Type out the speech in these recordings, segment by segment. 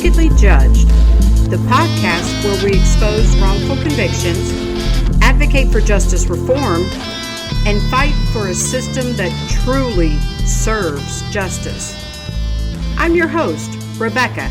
Wickedly Judged, the podcast where we expose wrongful convictions, advocate for justice reform, and fight for a system that truly serves justice. I'm your host, Rebecca,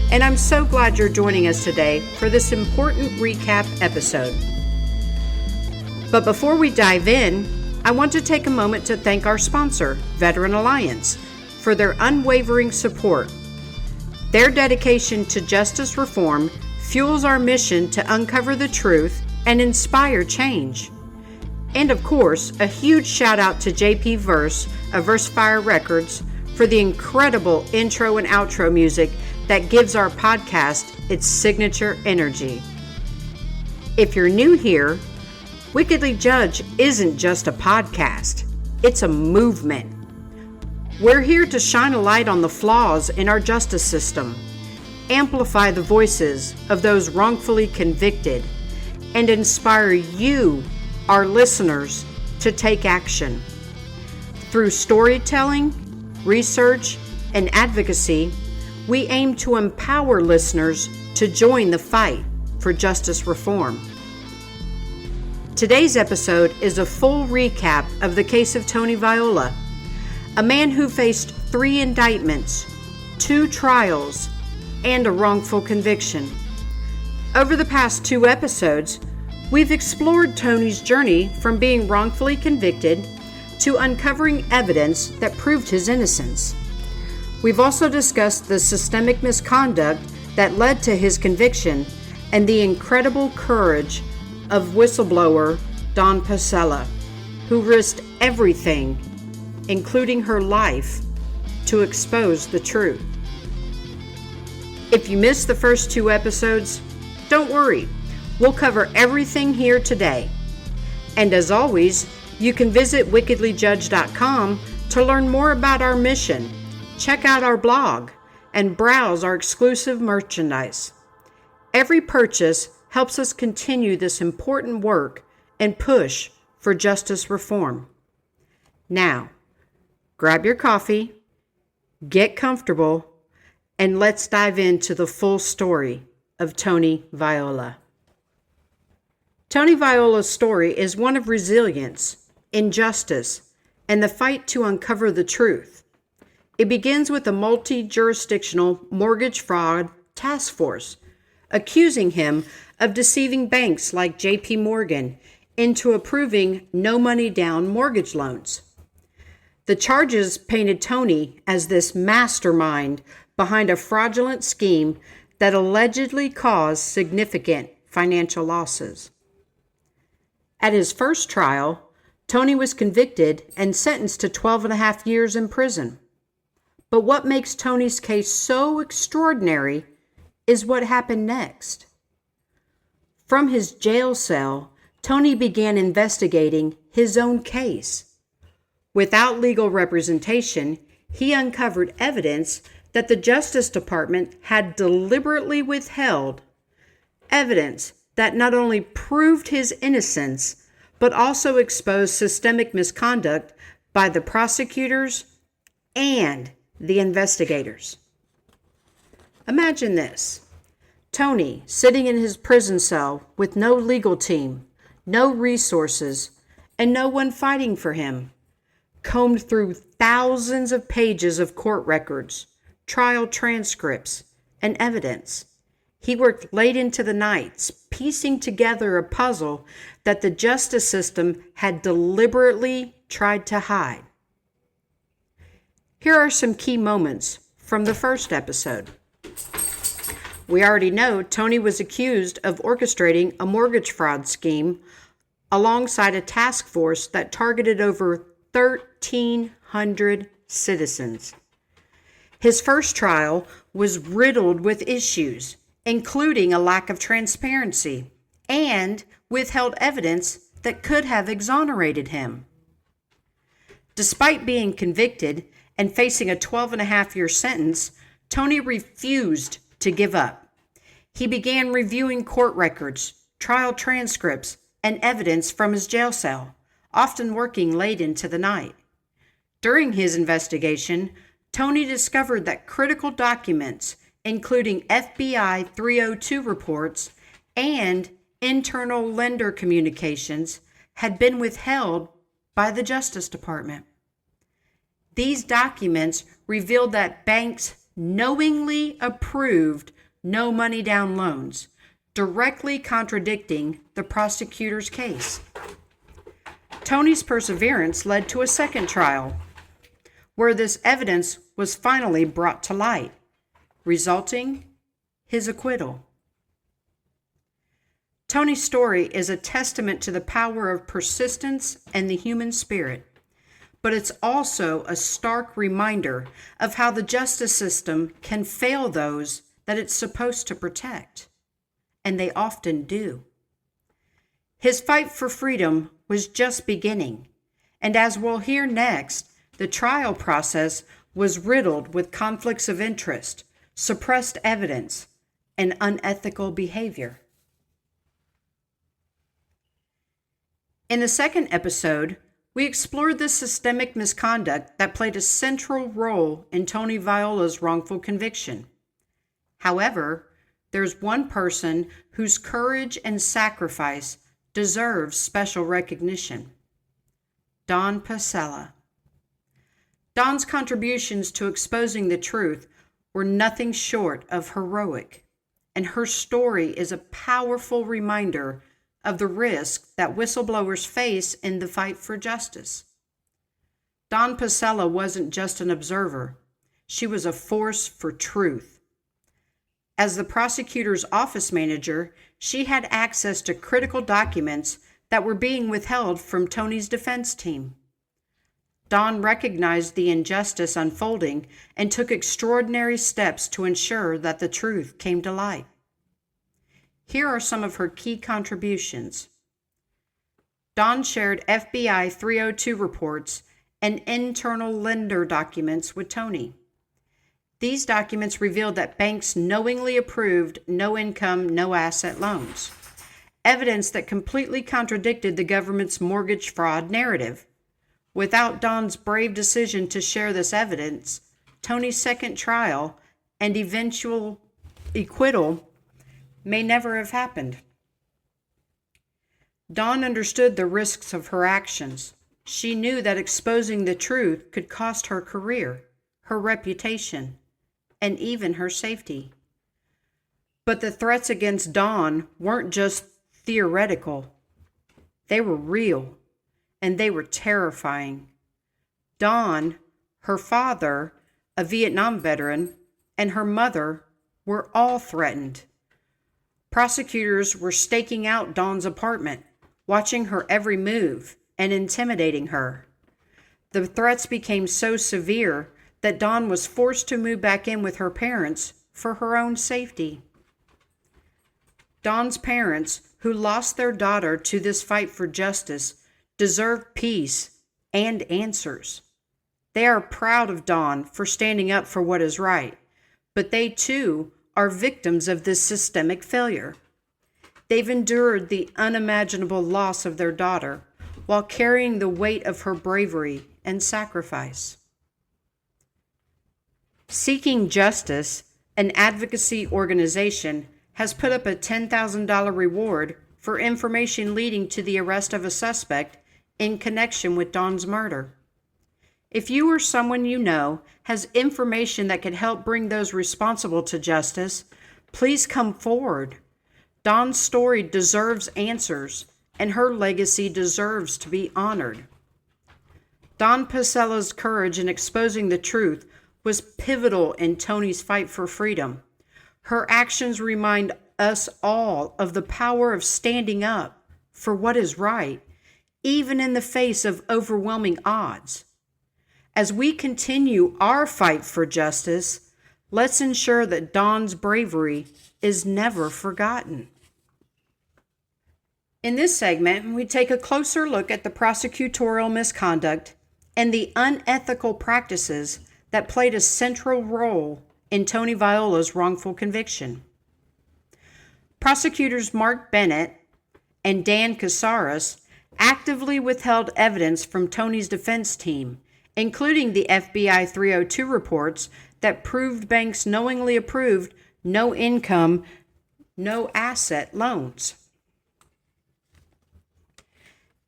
and I'm so glad you're joining us today for this important recap episode. But before we dive in, I want to take a moment to thank our sponsor, Veteran Alliance, for their unwavering support. Their dedication to justice reform fuels our mission to uncover the truth and inspire change. And of course, a huge shout out to JP Verse of Versefire Records for the incredible intro and outro music that gives our podcast its signature energy. If you're new here, Wickedly Judged isn't just a podcast, it's a movement. We're here to shine a light on the flaws in our justice system, amplify the voices of those wrongfully convicted, and inspire you, our listeners, to take action. Through storytelling, research, and advocacy, we aim to empower listeners to join the fight for justice reform. Today's episode is a full recap of the case of Tony Viola, a man who faced 3 indictments, 2 trials, and a wrongful conviction. Over the past 2 episodes, we've explored Tony's journey from being wrongfully convicted to uncovering evidence that proved his innocence. We've also discussed the systemic misconduct that led to his conviction and the incredible courage of whistleblower Dawn Pasela, who risked everything, including her life, to expose the truth. If you missed the first 2 episodes, don't worry, we'll cover everything here today. And as always, you can visit wickedlyjudged.com to learn more about our mission, check out our blog, and browse our exclusive merchandise. Every purchase helps us continue this important work and push for justice reform. Now, grab your coffee, get comfortable, and let's dive into the full story of Tony Viola. Tony Viola's story is one of resilience, injustice, and the fight to uncover the truth. It begins with a multi-jurisdictional mortgage fraud task force accusing him of deceiving banks like JP Morgan into approving no money down mortgage loans. The charges painted Tony as this mastermind behind a fraudulent scheme that allegedly caused significant financial losses. At his first trial, Tony was convicted and sentenced to 12.5 years in prison. But what makes Tony's case so extraordinary is what happened next. From his jail cell, Tony began investigating his own case. Without legal representation, he uncovered evidence that the Justice Department had deliberately withheld, evidence that not only proved his innocence, but also exposed systemic misconduct by the prosecutors and the investigators. Imagine this: Tony sitting in his prison cell with no legal team, no resources, and no one fighting for him, combed through thousands of pages of court records, trial transcripts, and evidence. He worked late into the nights, piecing together a puzzle that the justice system had deliberately tried to hide. Here are some key moments from the first episode. We already know Tony was accused of orchestrating a mortgage fraud scheme alongside a task force that targeted over 1,300 citizens. His first trial was riddled with issues, including a lack of transparency and withheld evidence that could have exonerated him. Despite being convicted and facing a 12.5-year sentence, Tony refused to give up. He began reviewing court records, trial transcripts, and evidence from his jail cell, often working late into the night. During his investigation, Tony discovered that critical documents, including FBI 302 reports and internal lender communications, had been withheld by the Justice Department. These documents revealed that banks knowingly approved no money down loans, directly contradicting the prosecutor's case. Tony's perseverance led to a second trial, where this evidence was finally brought to light, resulting his acquittal. Tony's story is a testament to the power of persistence and the human spirit, but it's also a stark reminder of how the justice system can fail those that it's supposed to protect, and they often do. His fight for freedom was just beginning, and as we'll hear next, the trial process was riddled with conflicts of interest, suppressed evidence, and unethical behavior. In the second episode, we explored the systemic misconduct that played a central role in Tony Viola's wrongful conviction. However, there's one person whose courage and sacrifice deserves special recognition: Dawn Pasela. Dawn's contributions to exposing the truth were nothing short of heroic, and her story is a powerful reminder of the risks that whistleblowers face in the fight for justice. Dawn Pasela wasn't just an observer. She was a force for truth. As the prosecutor's office manager, she had access to critical documents that were being withheld from Tony's defense team. Dawn recognized the injustice unfolding and took extraordinary steps to ensure that the truth came to light. Here are some of her key contributions. Dawn shared FBI 302 reports and internal lender documents with Tony. These documents revealed that banks knowingly approved no-income, no-asset loans, evidence that completely contradicted the government's mortgage fraud narrative. Without Dawn's brave decision to share this evidence, Tony's second trial and eventual acquittal may never have happened. Dawn understood the risks of her actions. She knew that exposing the truth could cost her career, her reputation, and even her safety. But the threats against Dawn weren't just theoretical. They were real, and they were terrifying. Dawn, her father, a Vietnam veteran, and her mother were all threatened. Prosecutors were staking out Dawn's apartment, watching her every move and intimidating her. The threats became so severe that Dawn was forced to move back in with her parents for her own safety. Dawn's parents, who lost their daughter to this fight for justice, deserve peace and answers. They are proud of Dawn for standing up for what is right, but they too are victims of this systemic failure. They've endured the unimaginable loss of their daughter while carrying the weight of her bravery and sacrifice. Seeking Justice, an advocacy organization, has put up a $10,000 reward for information leading to the arrest of a suspect in connection with Dawn's murder. If you or someone you know has information that could help bring those responsible to justice, please come forward. Dawn's story deserves answers, and her legacy deserves to be honored. Dawn Pasela's courage in exposing the truth was pivotal in Tony's fight for freedom. Her actions remind us all of the power of standing up for what is right, even in the face of overwhelming odds. As we continue our fight for justice, let's ensure that Dawn's bravery is never forgotten. In this segment, we take a closer look at the prosecutorial misconduct and the unethical practices that played a central role in Tony Viola's wrongful conviction. Prosecutors Mark Bennett and Dan Casares actively withheld evidence from Tony's defense team, including the FBI 302 reports that proved banks knowingly approved no income, no asset loans.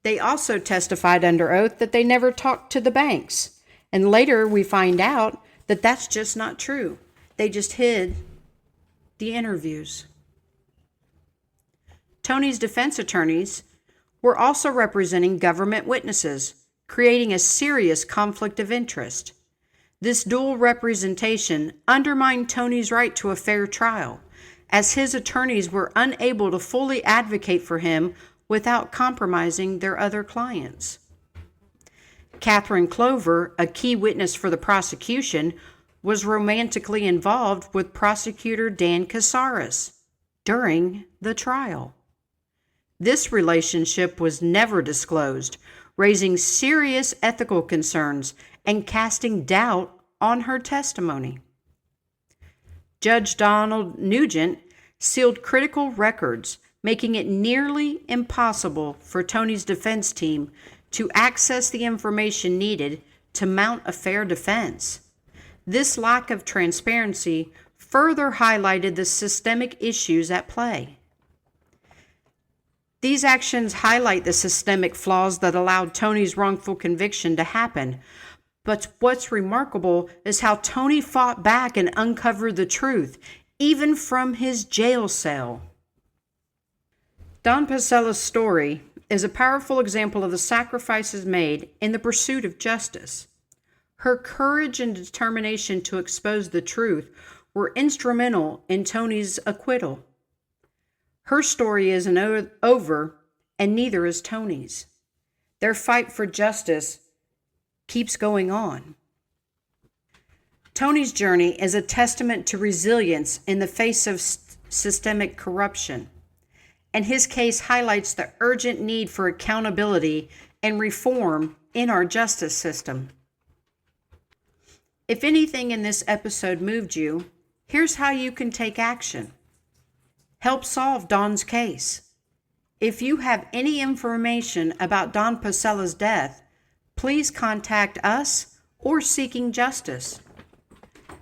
They also testified under oath that they never talked to the banks. And later we find out that that's just not true. They just hid the interviews. Tony's defense attorneys were also representing government witnesses, creating a serious conflict of interest. This dual representation undermined Tony's right to a fair trial, as his attorneys were unable to fully advocate for him without compromising their other clients. Catherine Clover, a key witness for the prosecution, was romantically involved with prosecutor Dan Casares during the trial. This relationship was never disclosed, raising serious ethical concerns and casting doubt on her testimony. Judge Donald Nugent sealed critical records, making it nearly impossible for Tony's defense team to access the information needed to mount a fair defense. This lack of transparency further highlighted the systemic issues at play. These actions highlight the systemic flaws that allowed Tony's wrongful conviction to happen. But what's remarkable is how Tony fought back and uncovered the truth, even from his jail cell. Dawn Pasela's story is a powerful example of the sacrifices made in the pursuit of justice. Her courage and determination to expose the truth were instrumental in Tony's acquittal. Her story isn't over, and neither is Tony's. Their fight for justice keeps going on. Tony's journey is a testament to resilience in the face of systemic corruption, and his case highlights the urgent need for accountability and reform in our justice system. If anything in this episode moved you, here's how you can take action. Help solve Dawn's case. If you have any information about Dawn Pasela's death, please contact us or Seeking Justice.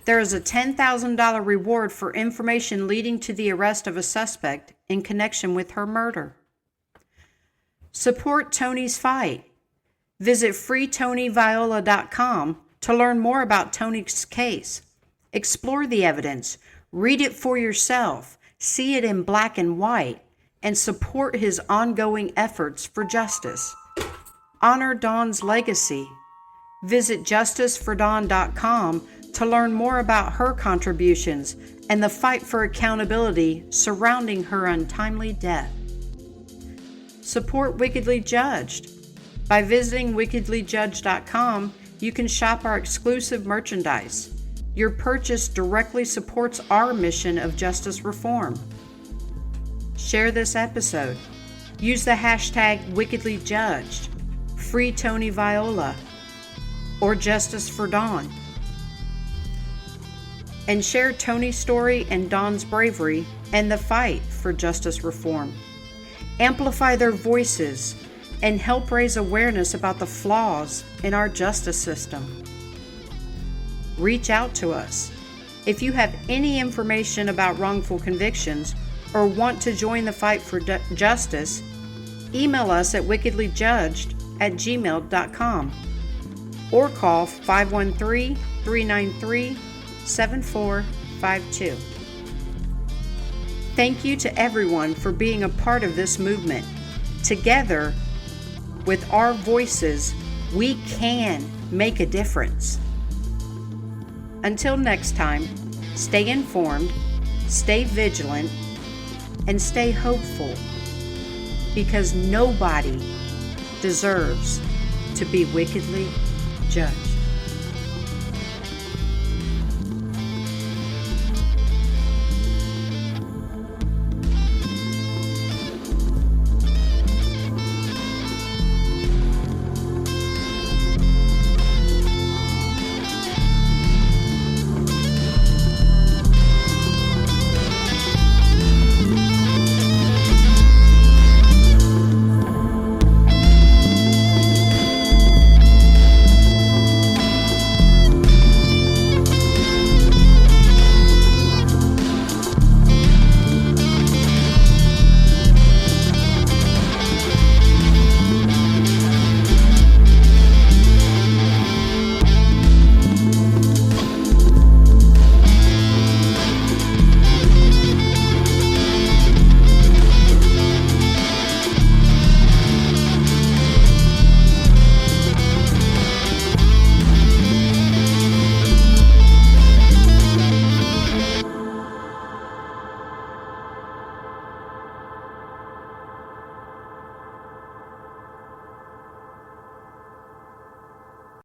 There is a $10,000 reward for information leading to the arrest of a suspect in connection with her murder. Support Tony's fight. Visit freeTonyViola.com to learn more about Tony's case. Explore the evidence, read it for yourself, see it in black and white, and support his ongoing efforts for justice. Honor Dawn's legacy. Visit justicefordawn.com to learn more about her contributions and the fight for accountability surrounding her untimely death. Support Wickedly Judged. By visiting wickedlyjudged.com, you can shop our exclusive merchandise. Your purchase directly supports our mission of justice reform. Share this episode. Use the hashtag WickedlyJudged, Free Tony Viola, or Justice for Dawn. And share Tony's story and Dawn's bravery and the fight for justice reform. Amplify their voices and help raise awareness about the flaws in our justice system. Reach out to us. If you have any information about wrongful convictions or want to join the fight for justice, email us at wickedlyjudged@gmail.com or call 513-393-7452. Thank you to everyone for being a part of this movement. Together, with our voices, we can make a difference. Until next time, stay informed, stay vigilant, and stay hopeful, because nobody deserves to be wickedly judged.